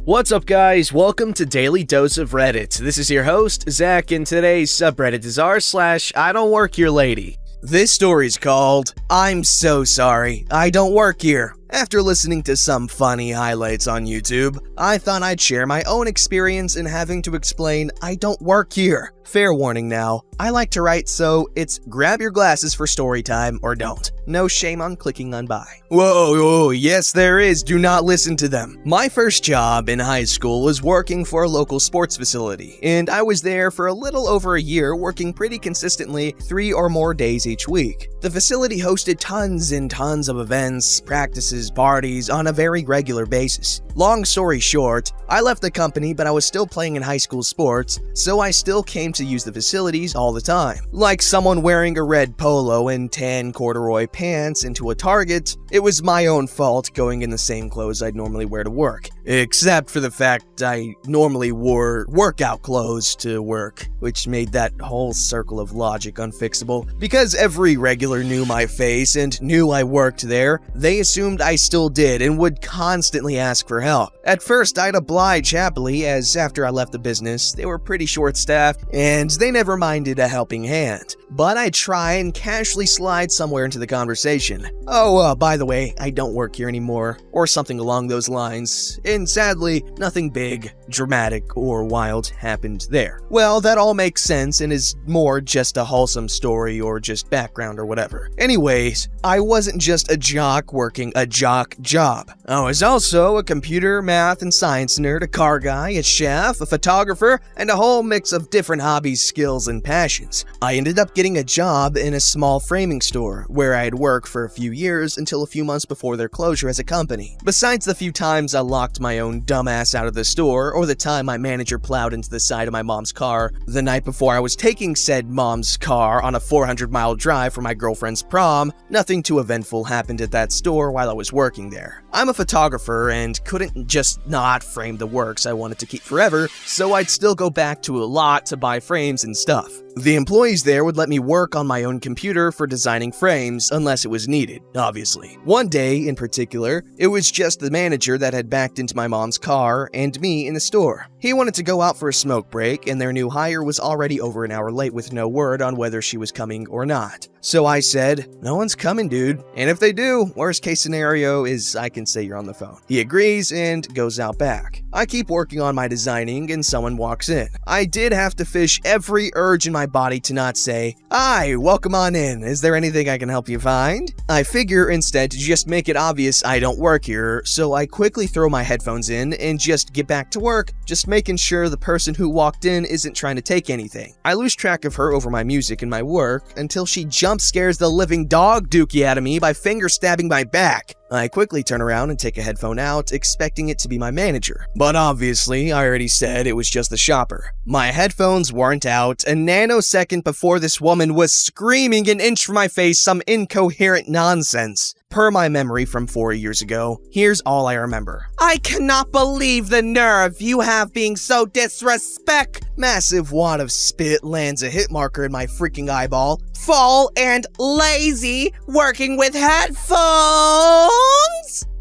What's up, guys? Welcome to Daily Dose of Reddit. This is your host, Zach, and today's subreddit is r/IDontWorkHereLady. This story's called, I'm so sorry, I don't work here. After listening to some funny highlights on YouTube, I thought I'd share my own experience in having to explain I don't work here. Fair warning now, I like to write, so it's grab your glasses for story time or don't. No shame on clicking on buy. Whoa, yes there is, do not listen to them. My first job in high school was working for a local sports facility, and I was there for a little over a year working pretty consistently 3 or more days each week. The facility hosted tons and tons of events, practices, parties on a very regular basis. Long story short, I left the company, but I was still playing in high school sports, so I still came to use the facilities all the time. Like someone wearing a red polo and tan corduroy pants into a Target, it was my own fault going in the same clothes I'd normally wear to work. Except for the fact I normally wore workout clothes to work, which made that whole circle of logic unfixable. Because every regular knew my face and knew I worked there, they assumed I still did and would constantly ask for help. At first, I'd oblige happily, as after I left the business, they were pretty short-staffed and they never minded a helping hand. But I'd try and casually slide somewhere into the conversation. By the way, I don't work here anymore, or something along those lines. And sadly, nothing big, dramatic, or wild happened there. Well, that all makes sense and is more just a wholesome story or just background or whatever. Anyways, I wasn't just a jock working a jock job. I was also a computer, math, and science nerd, a car guy, a chef, a photographer, and a whole mix of different hobbies, skills, and passions. I ended up getting a job in a small framing store, where I'd worked for a few years until a few months before their closure as a company. Besides the few times I locked my own dumbass out of the store, or the time my manager plowed into the side of my mom's car the night before I was taking said mom's car on a 400-mile drive for my girlfriend's prom, nothing too eventful happened at that store while I was working there. I'm a photographer and couldn't just not frame the works I wanted to keep forever, so I'd still go back to a lot to buy frames and stuff. The employees there would let me work on my own computer for designing frames unless it was needed, obviously. One day, in particular, it was just the manager that had backed into my mom's car and me in the store. He wanted to go out for a smoke break, and their new hire was already over an hour late with no word on whether she was coming or not. So I said, "No one's coming, dude. And if they do, worst case scenario is I can say you're on the phone." He agrees and goes out back. I keep working on my designing and someone walks in. I did have to fish every urge in my body to not say, "Hi, welcome on in. Is there anything I can help you find?" I figure instead to just make it obvious I don't work here, so I quickly throw my headphones in and just get back to work, just making sure the person who walked in isn't trying to take anything. I lose track of her over my music and my work until she jump scares the living dog dookie out of me by finger stabbing my back. I quickly turn around and take a headphone out, expecting it to be my manager. But obviously, I already said it was just the shopper. My headphones weren't out a nanosecond before this woman was screaming an inch from my face some incoherent nonsense. Per my memory from 4 years ago, here's all I remember. "I cannot believe the nerve you have being so disrespect." Massive wad of spit lands a hit marker in my freaking eyeball. "Full and lazy working with headphones."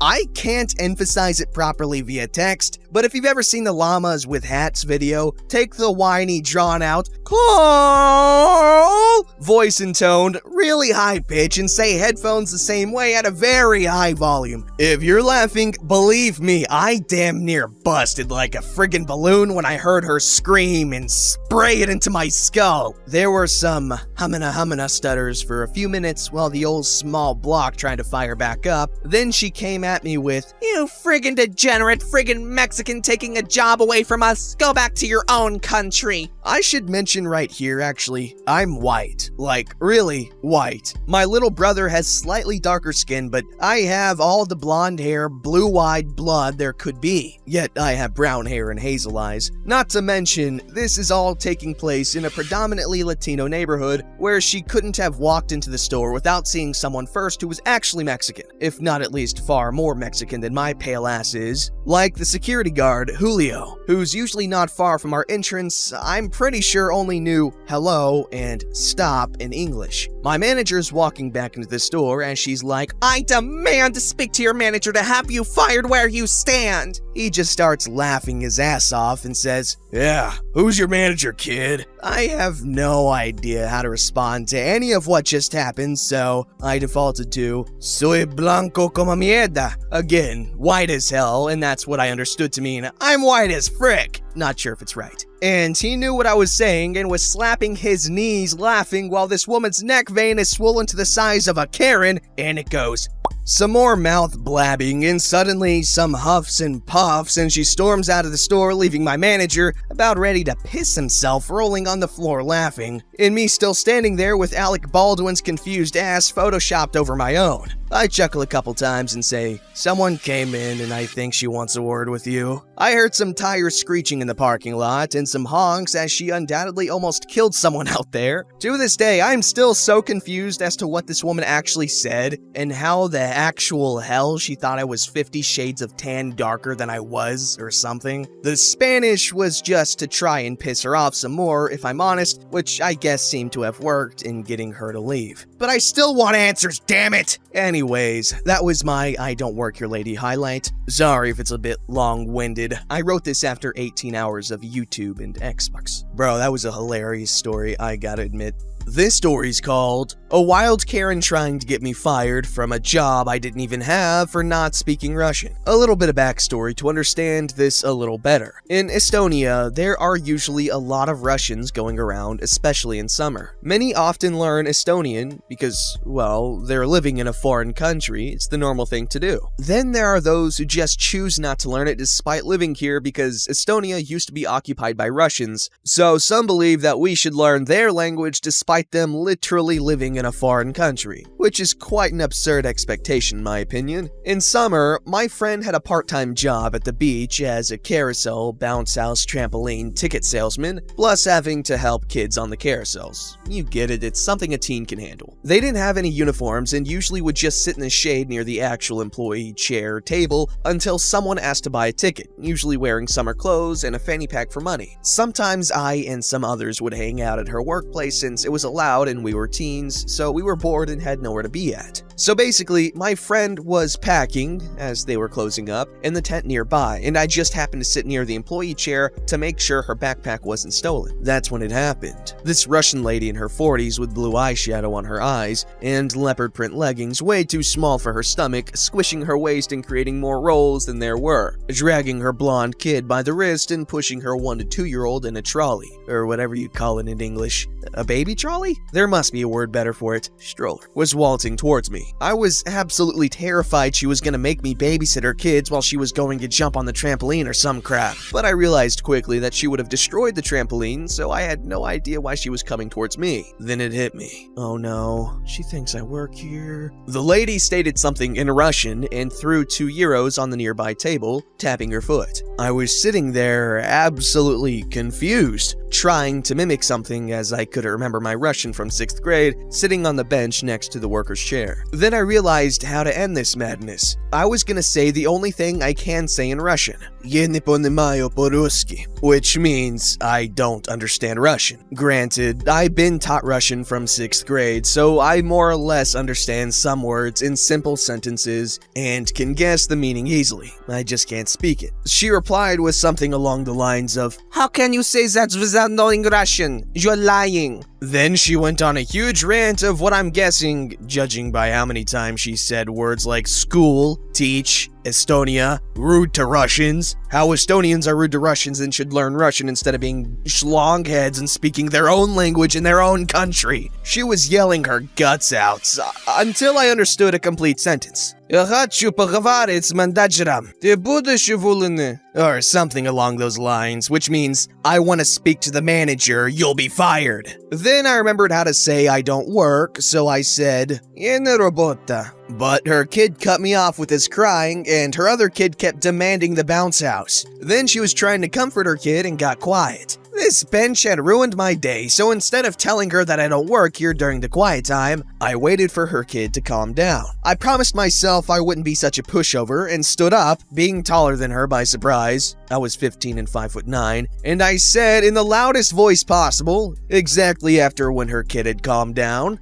I can't emphasize it properly via text, but if you've ever seen the llamas with hats video, take the whiny, drawn-out call voice and tone, really high pitch, and say headphones the same way at a very high volume. If you're laughing, believe me, I damn near busted like a friggin' balloon when I heard her scream and spray it into my skull. There were some humana stutters for a few minutes while the old small block tried to fire back up. Then she came at me with, "You friggin' degenerate friggin' Mexican taking a job away from us. Go back to your own country." I should mention right here, actually, I'm white. Like, really white. My little brother has slightly darker skin, but I have all the blonde hair, blue-eyed blood there could be. Yet I have brown hair and hazel eyes. Not to mention, this is all taking place in a predominantly Latino neighborhood where she couldn't have walked into the store without seeing someone first who was actually Mexican, if not at least far more Mexican than my pale ass is. Like the security guard, Julio, who's usually not far from our entrance. I'm pretty sure only knew hello and stop in English. My manager's walking back into the store as she's like, "I demand to speak to your manager to have you fired where you stand." He just starts laughing his ass off and says, "Yeah, who's your manager, kid?" I have no idea how to respond to any of what just happened, so I defaulted to, "Soy blanco como mierda." Again, white as hell, and that's what I understood to mean, "I'm white as frick." Not sure if it's right. And he knew what I was saying and was slapping his knees laughing while this woman's neck vein is swollen to the size of a Karen, and it goes. Some more mouth blabbing, and suddenly some huffs and puffs, and she storms out of the store, leaving my manager about ready to piss himself, rolling on the floor laughing, and me still standing there with Alec Baldwin's confused ass photoshopped over my own. I chuckle a couple times and say, "Someone came in and I think she wants a word with you." I heard some tires screeching in the parking lot and some honks as she undoubtedly almost killed someone out there. To this day, I'm still so confused as to what this woman actually said and how the actual hell she thought I was 50 shades of tan darker than I was or something. The Spanish was just to try and piss her off some more, if I'm honest, which I guess seemed to have worked in getting her to leave. But I still want answers, damn it! Anyways, that was my I Don't Work Here Lady highlight. Sorry if it's a bit long-winded. I wrote this after 18 hours of YouTube and Xbox. Bro, that was a hilarious story, I gotta admit. This story's called A Wild Karen Trying to Get Me Fired from a Job I Didn't Even Have for Not Speaking Russian. A little bit of backstory to understand this a little better. In Estonia, there are usually a lot of Russians going around, especially in summer. Many often learn Estonian because, well, they're living in a foreign country. It's the normal thing to do. Then there are those who just choose not to learn it despite living here because Estonia used to be occupied by Russians, so some believe that we should learn their language despite them literally living in a foreign country, which is quite an absurd expectation in my opinion. In summer, my friend had a part-time job at the beach as a carousel, bounce house, trampoline, ticket salesman, plus having to help kids on the carousels. You get it, it's something a teen can handle. They didn't have any uniforms and usually would just sit in the shade near the actual employee chair or table until someone asked to buy a ticket, usually wearing summer clothes and a fanny pack for money. Sometimes I and some others would hang out at her workplace since it was allowed and we were teens, so we were bored and had nowhere to be at. So basically, my friend was packing as they were closing up in the tent nearby, and I just happened to sit near the employee chair to make sure her backpack wasn't stolen. That's when it happened. This Russian lady in her 40s with blue eyeshadow on her eyes and leopard print leggings way too small for her stomach, squishing her waist and creating more rolls than there were, dragging her blonde kid by the wrist and pushing her 1 to 2-year-old in a trolley, or whatever you call it in English. A baby trolley? There must be a word better for it. Stroller. Was waltzing towards me. I was absolutely terrified she was gonna make me babysit her kids while she was going to jump on the trampoline or some crap. But I realized quickly that she would have destroyed the trampoline, so I had no idea why she was coming towards me. Then it hit me. Oh no, she thinks I work here. The lady stated something in Russian and threw 2 euros on the nearby table, tapping her foot. I was sitting there absolutely confused, trying to mimic something as I couldn't remember my Russian from 6th grade, sitting on the bench next to the worker's chair. Then I realized how to end this madness. I was gonna say the only thing I can say in Russian, "Я не понимаю по-русски," which means I don't understand Russian. Granted, I've been taught Russian from 6th grade, so I more or less understand some words in simple sentences and can guess the meaning easily. I just can't speak it. She replied with something along the lines of, "How can you say that without knowing Russian? You're lying." Then she went on a huge rant of what I'm guessing, judging by how many times she said words like school, teach, Estonia, rude to Russians, how Estonians are rude to Russians and should learn Russian instead of being schlongheads and speaking their own language in their own country. She was yelling her guts out until I understood a complete sentence. "Я хочу поговорить с менеджером. Ты будешь уволены?" Or something along those lines, which means, "I want to speak to the manager, you'll be fired." Then I remembered how to say I don't work, so I said, "Я не работаю." But her kid cut me off with his crying, and her other kid kept demanding the bounce house. Then she was trying to comfort her kid and got quiet. This bench had ruined my day, so instead of telling her that I don't work here during the quiet time, I waited for her kid to calm down. I promised myself I wouldn't be such a pushover and stood up, being taller than her by surprise. I was 15 and 5'9", and I said in the loudest voice possible, exactly after when her kid had calmed down,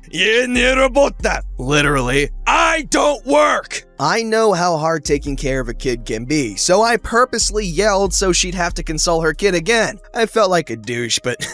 literally, I don't work! I know how hard taking care of a kid can be, so I purposely yelled so she'd have to console her kid again. I felt like a douche, but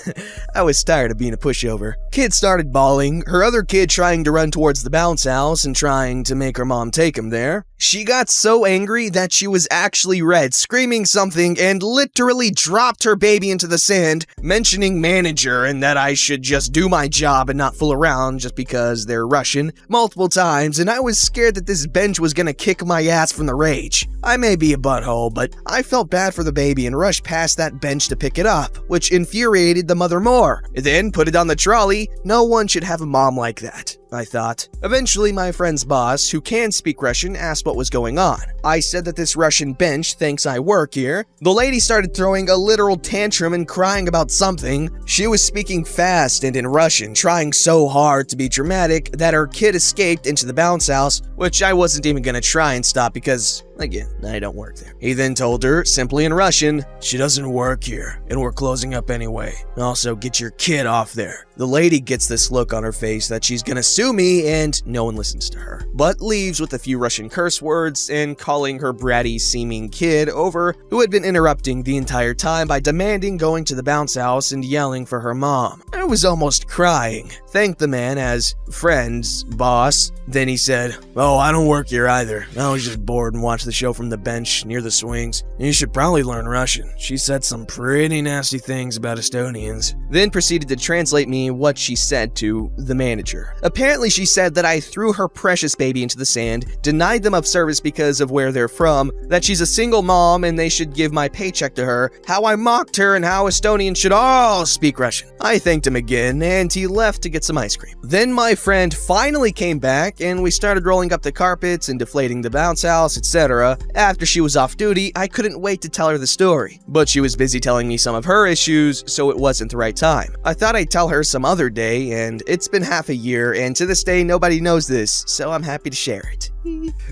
I was tired of being a pushover. Kid started bawling, her other kid trying to run towards the bounce house and trying to make her mom take him there. She got so angry that she was actually red, screaming something, and literally dropped her baby into the sand, mentioning manager and that I should just do my job and not fool around just because they're Russian multiple times, and I was scared that this bench was gonna kick my ass from the rage. I may be a butthole, but I felt bad for the baby and rushed past that bench to pick it up, which infuriated the mother more. Then put it on the trolley. No one should have a mom like that, I thought. Eventually, my friend's boss, who can speak Russian, asked what was going on. I said that this Russian bench thinks I work here. The lady started throwing a literal tantrum and crying about something. She was speaking fast and in Russian, trying so hard to be dramatic that her kid escaped into the bounce house, which I wasn't even gonna try and stop because, again, I don't work there. He then told her, simply in Russian, she doesn't work here, and we're closing up anyway. Also, get your kid off there. The lady gets this look on her face that she's gonna sue me, and no one listens to her, but leaves with a few Russian curse words and calling her bratty-seeming kid over, who had been interrupting the entire time by demanding going to the bounce house and yelling for her mom. I was almost crying. Thanked the man as friend's boss. Then he said, "Oh, I don't work here either. I was just bored and watched the show from the bench near the swings. You should probably learn Russian. She said some pretty nasty things about Estonians." Then proceeded to translate me what she said to the manager. Apparently she said that I threw her precious baby into the sand, denied them of service because of where they're from, that she's a single mom and they should give my paycheck to her, how I mocked her and how Estonians should all speak Russian. I thanked him again and he left to get some ice cream. Then my friend finally came back and we started rolling up the carpets and deflating the bounce house, etc. After she was off duty, I couldn't wait to tell her the story, but she was busy telling me some of her issues, so it wasn't the right time. I thought I'd tell her some other day, and it's been half a year, and to this day nobody knows this, so I'm happy to share it.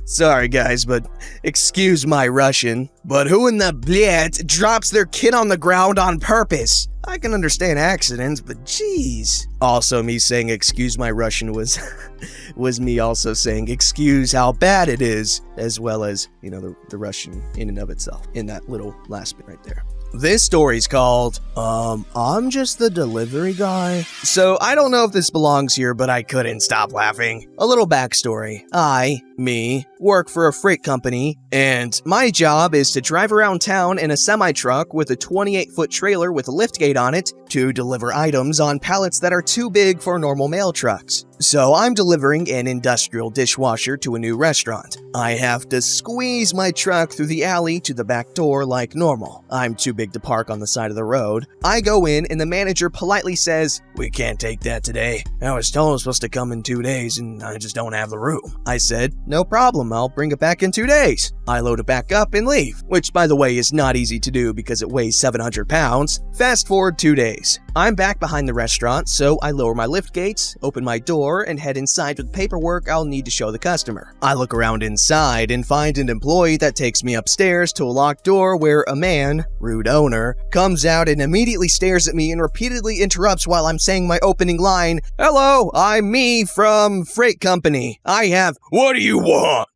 Sorry guys, but excuse my Russian, but who in the bled drops their kid on the ground on purpose? I can understand accidents, but geez. Also, me saying excuse my Russian was me also saying excuse how bad it is, as well as, you know, the Russian in and of itself, in that little last bit right there. This story's called, I'm just the delivery guy. So I don't know if this belongs here, but I couldn't stop laughing. A little backstory. Me, work for a freight company, and my job is to drive around town in a semi-truck with a 28-foot trailer with a liftgate on it to deliver items on pallets that are too big for normal mail trucks. So I'm delivering an industrial dishwasher to a new restaurant. I have to squeeze my truck through the alley to the back door like normal. I'm too big to park on the side of the road. I go in and the manager politely says, "We can't take that today. I was told I was supposed to come in 2 days and I just don't have the room." I said, "No problem, I'll bring it back in 2 days." I load it back up and leave, which by the way is not easy to do because it weighs 700 pounds. Fast forward 2 days. I'm back behind the restaurant, so I lower my lift gates, open my door, and head inside with paperwork I'll need to show the customer. I look around inside and find an employee that takes me upstairs to a locked door where a man, rude owner, comes out and immediately stares at me and repeatedly interrupts while I'm saying my opening line, "Hello, I'm me from Freight Company. I have, what do you want?"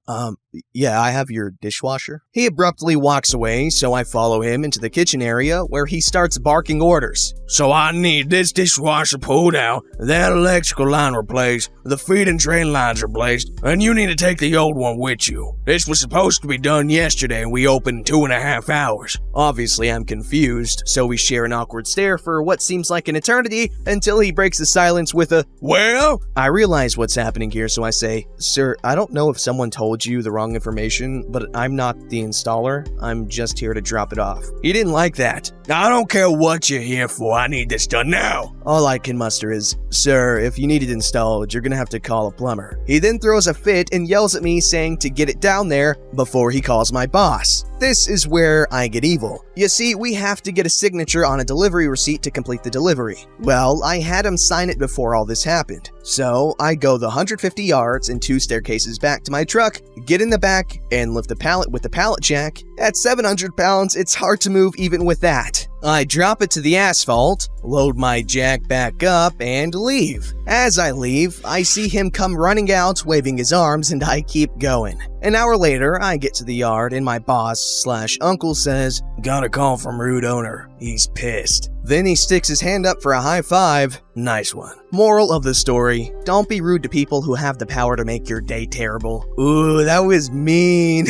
Yeah, I have your dishwasher. He abruptly walks away, so I follow him into the kitchen area where he starts barking orders. "So I need this dishwasher pulled out, that electrical line replaced, the feed and drain lines replaced, and you need to take the old one with you. This was supposed to be done yesterday and we opened in 2.5 hours. Obviously, I'm confused, so we share an awkward stare for what seems like an eternity until he breaks the silence with a, "Well?" I realize what's happening here, so I say, "Sir, I don't know if someone told told you the wrong information, but I'm not the installer. I'm just here to drop it off. He didn't like that. I don't care what you're here for. I need this done now. All I can muster is, sir, if you need it installed, you're gonna have to call a plumber. He then throws a fit and yells at me saying to get it down there before he calls my boss. This is where I get evil. You see, we have to get a signature on a delivery receipt to complete the delivery. Well, I had him sign it before all this happened. So I go the 150 yards and 2 staircases back to my truck, get in the back, and lift the pallet with the pallet jack. At 700 pounds, it's hard to move even with that. I drop it to the asphalt, load my jack back up, and leave. As I leave, I see him come running out, waving his arms, and I keep going. An hour later, I get to the yard, and my boss/uncle says, "Got a call from rude owner. He's pissed." Then he sticks his hand up for a high five. Nice one. Moral of the story, don't be rude to people who have the power to make your day terrible. Ooh, that was mean.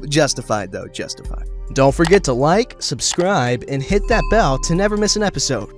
Justified though, justified. Don't forget to like, subscribe, and hit that bell to never miss an episode.